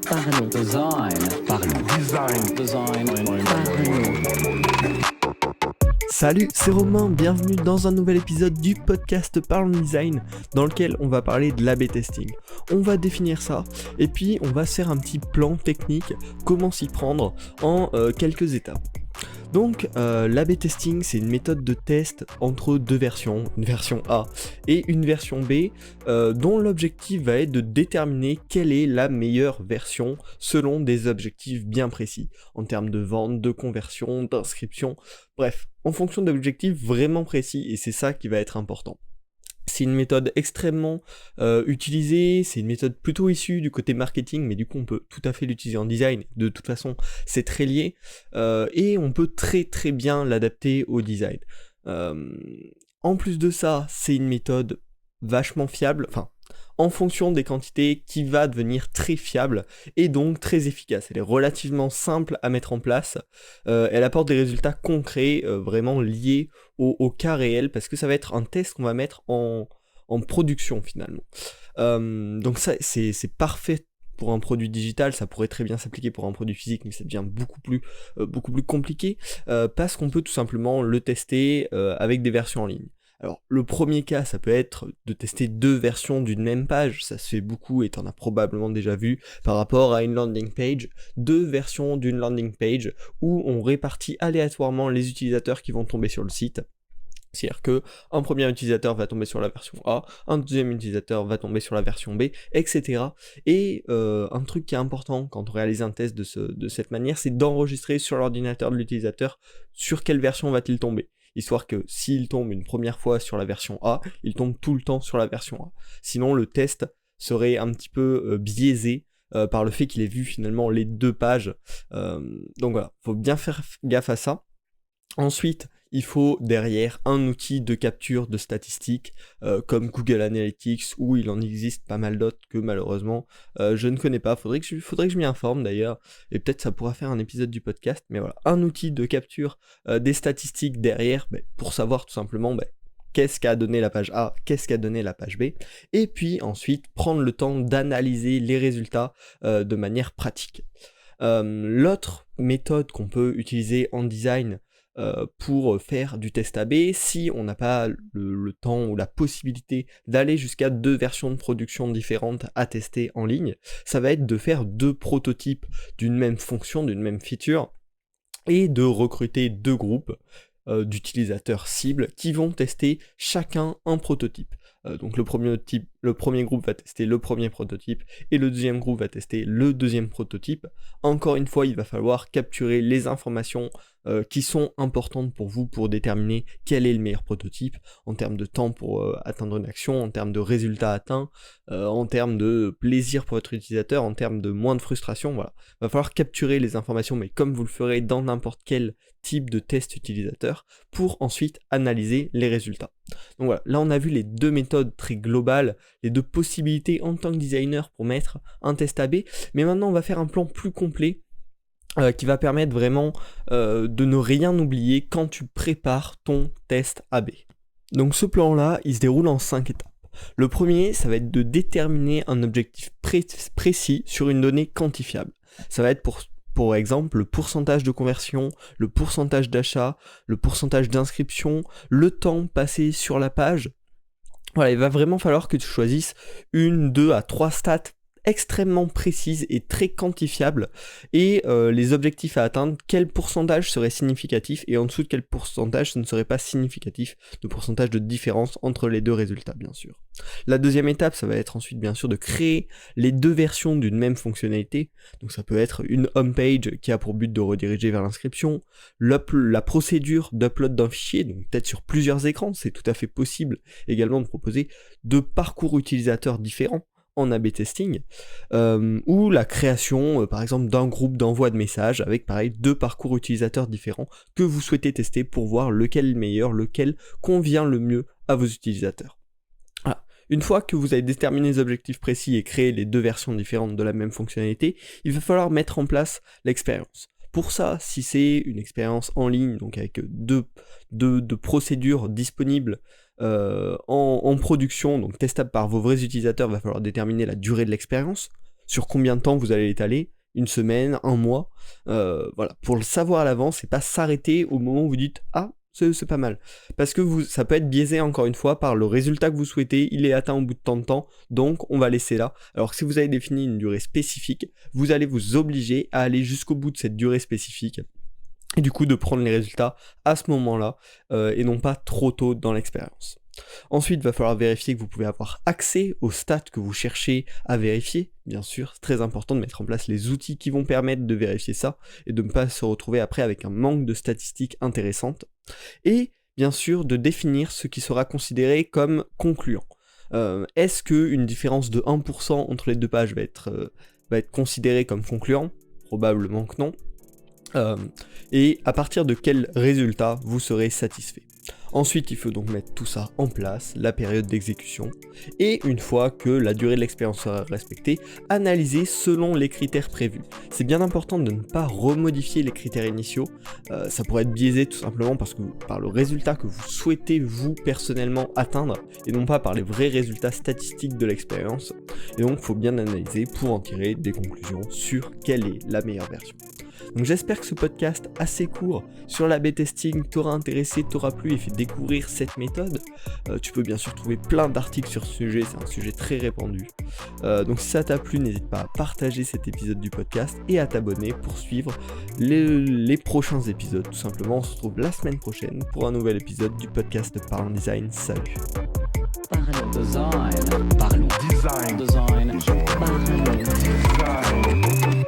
Parlons. Design. Parlons. Design. Salut, c'est Romain, bienvenue dans un nouvel épisode du podcast Parlons Design dans lequel on va parler de l'A/B testing. On va définir ça et puis on va se faire un petit plan technique, comment s'y prendre en quelques étapes. Donc l'A/B testing, c'est une méthode de test entre deux versions, une version A et une version B, dont l'objectif va être de déterminer quelle est la meilleure version selon des objectifs bien précis, en termes de vente, de conversion, d'inscription, bref, en fonction d'objectifs vraiment précis, et c'est ça qui va être important. C'est une méthode extrêmement utilisée, c'est une méthode plutôt issue du côté marketing, mais du coup on peut tout à fait l'utiliser en design, de toute façon c'est très lié, et on peut très très bien l'adapter au design. En plus de ça, c'est une méthode vachement fiable, enfin en fonction des quantités, qui va devenir très fiable et donc très efficace. Elle est relativement simple à mettre en place, elle apporte des résultats concrets, vraiment liés au cas réel, parce que ça va être un test qu'on va mettre en production finalement. Donc ça, c'est parfait pour un produit digital, ça pourrait très bien s'appliquer pour un produit physique, mais ça devient beaucoup plus compliqué, parce qu'on peut tout simplement le tester avec des versions en ligne. Alors, le premier cas, ça peut être de tester deux versions d'une même page, ça se fait beaucoup et t'en as probablement déjà vu par rapport à une landing page, deux versions d'une landing page où on répartit aléatoirement les utilisateurs qui vont tomber sur le site. C'est-à-dire que un premier utilisateur va tomber sur la version A, un deuxième utilisateur va tomber sur la version B, etc. Et un truc qui est important quand on réalise un test de cette manière, c'est d'enregistrer sur l'ordinateur de l'utilisateur sur quelle version va-t-il tomber. Histoire que s'il tombe une première fois sur la version A, il tombe tout le temps sur la version A. Sinon le test serait un petit peu biaisé par le fait qu'il ait vu finalement les deux pages. Donc voilà, faut bien faire gaffe à ça. Ensuite, il faut derrière un outil de capture de statistiques comme Google Analytics, ou il en existe pas mal d'autres que malheureusement je ne connais pas. Faudrait que je m'y informe d'ailleurs, et peut-être ça pourra faire un épisode du podcast, mais voilà, un outil de capture des statistiques derrière, pour savoir tout simplement qu'est-ce qu'a donné la page A, qu'est-ce qu'a donné la page B, et puis ensuite prendre le temps d'analyser les résultats de manière pratique. L'autre méthode qu'on peut utiliser en design pour faire du test A/B, si on n'a pas le temps ou la possibilité d'aller jusqu'à deux versions de production différentes à tester en ligne, ça va être de faire deux prototypes d'une même fonction, d'une même feature, et de recruter deux groupes d'utilisateurs cibles qui vont tester chacun un prototype. Donc le premier groupe va tester le premier prototype et le deuxième groupe va tester le deuxième prototype. Encore une fois, il va falloir capturer les informations qui sont importantes pour vous pour déterminer quel est le meilleur prototype en termes de temps pour atteindre une action, en termes de résultats atteints, en termes de plaisir pour votre utilisateur, en termes de moins de frustration. Voilà, il va falloir capturer les informations, mais comme vous le ferez dans n'importe quel type de test utilisateur, pour ensuite analyser les résultats. Donc voilà, là on a vu les deux méthodes très globales, les deux possibilités en tant que designer pour mettre un test A/B, mais maintenant on va faire un plan plus complet qui va permettre vraiment de ne rien oublier quand tu prépares ton test A/B. Donc ce plan-là, il se déroule en 5 étapes. Le premier, ça va être de déterminer un objectif précis sur une donnée quantifiable. Ça va être pour exemple, le pourcentage de conversion, le pourcentage d'achat, le pourcentage d'inscription, le temps passé sur la page. Voilà, il va vraiment falloir que tu choisisses 1, 2 à 3 stats extrêmement précises et très quantifiables, et les objectifs à atteindre, quel pourcentage serait significatif et en dessous de quel pourcentage ce ne serait pas significatif, de pourcentage de différence entre les deux résultats bien sûr. La deuxième étape, ça va être ensuite bien sûr de créer les deux versions d'une même fonctionnalité. Donc ça peut être une home page qui a pour but de rediriger vers l'inscription, la procédure d'upload d'un fichier, donc peut-être sur plusieurs écrans, c'est tout à fait possible également de proposer deux parcours utilisateurs différents en A/B testing, ou la création par exemple d'un groupe d'envoi de messages avec pareil deux parcours utilisateurs différents que vous souhaitez tester pour voir lequel est le meilleur, lequel convient le mieux à vos utilisateurs. Voilà. Une fois que vous avez déterminé les objectifs précis et créé les deux versions différentes de la même fonctionnalité, il va falloir mettre en place l'expérience. Pour ça, si c'est une expérience en ligne, donc avec deux procédures disponibles en production, donc testable par vos vrais utilisateurs, il va falloir déterminer la durée de l'expérience. sur combien de temps vous allez l'étaler, une semaine, un mois, voilà, pour le savoir à l'avance et pas s'arrêter au moment où vous dites « Ah, c'est pas mal ». Parce que ça peut être biaisé encore une fois par le résultat que vous souhaitez, il est atteint au bout de tant de temps, donc on va laisser là. Alors que si vous avez défini une durée spécifique, vous allez vous obliger à aller jusqu'au bout de cette durée spécifique. Et du coup de prendre les résultats à ce moment-là, et non pas trop tôt dans l'expérience. Ensuite, il va falloir vérifier que vous pouvez avoir accès aux stats que vous cherchez à vérifier. Bien sûr, c'est très important de mettre en place les outils qui vont permettre de vérifier ça et de ne pas se retrouver après avec un manque de statistiques intéressantes. Et bien sûr, de définir ce qui sera considéré comme concluant. Est-ce qu'une différence de 1% entre les deux pages va être considérée comme concluant ? Probablement que non. Et à partir de quel résultat vous serez satisfait. Ensuite, il faut donc mettre tout ça en place, la période d'exécution, et une fois que la durée de l'expérience sera respectée, analyser selon les critères prévus. C'est bien important de ne pas remodifier les critères initiaux, ça pourrait être biaisé tout simplement parce que par le résultat que vous souhaitez vous personnellement atteindre, et non pas par les vrais résultats statistiques de l'expérience, et donc il faut bien analyser pour en tirer des conclusions sur quelle est la meilleure version. Donc j'espère que ce podcast assez court sur l'A/B testing t'aura intéressé, t'aura plu et fait découvrir cette méthode. Tu peux bien sûr trouver plein d'articles sur ce sujet, c'est un sujet très répandu. Donc si ça t'a plu, n'hésite pas à partager cet épisode du podcast et à t'abonner pour suivre les prochains épisodes. Tout simplement, on se retrouve la semaine prochaine pour un nouvel épisode du podcast de Parlons Design. Salut. Parlons design. Parlons design. Parlons design.